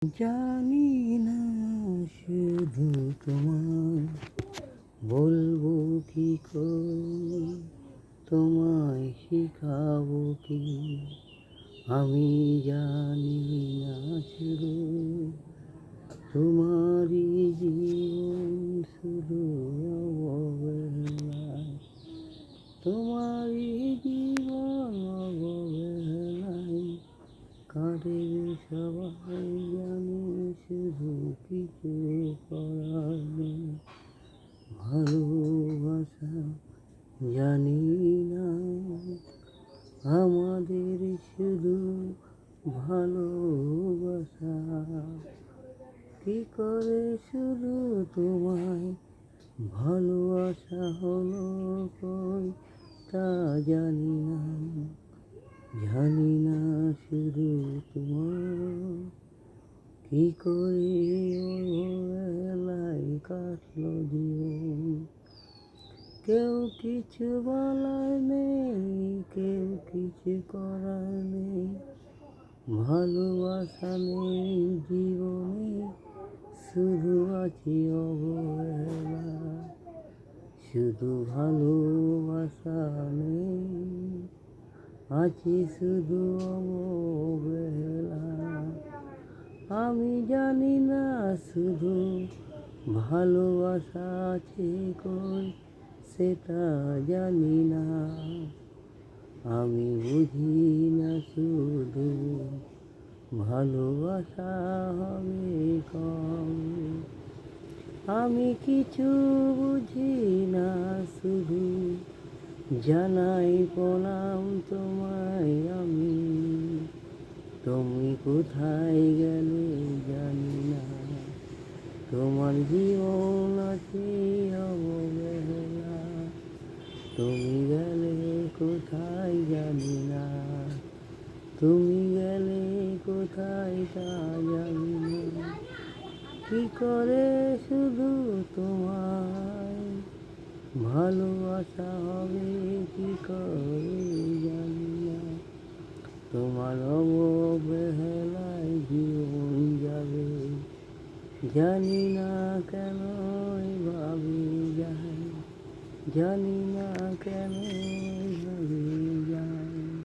জানি না শুধু তোমায় বলবো কি করে, তোমায় শিখাবো কি। আমি জানি না শুধু তোমারই জীবন শুধু অবহেলায়, তোমারই জীবন অবহেলায় কাঁদে সবাই, জানি শুধু কিছু করার নেই। ভালোবাসা জানি না আমাদের শুধু ভালোবাসা, কি করে শুধু তোমায় ভালোবাসা হলো কই তা জানি না। জানি না শুধু তোমার কি করে অবহেলায় কাটলো জীবন। কেউ কিছু বলার নেই, কেউ কিছু করার নেই, ভালোবাসা নেই জীবনে, শুধু আছি অবহেলা। শুধু ভালোবাসা নেই, আছি শুধু অবহেলা। আমি জানি না শুধু ভালোবাসা আছে কই সেটা জানি না। আমি বুঝি না শুধু ভালোবাসা হবে কবে। আমি কিছু বুঝি না শুধু জানাই প্রণাম তোমায় আমি। তুমি কোথায় গেলে জানি না, তোমার জীবন আছে অবহেলা। তুমি গেলে কোথায় জানি না, তুমি গেলে কোথায় তা জানি না। কি করে শুধু তোমায় ভালোবাসা হবে, কি করে জানি না। তোমার অবহেলায় জীবন যাবে, জানি না কেন এভাবে যায়, জানি না কেন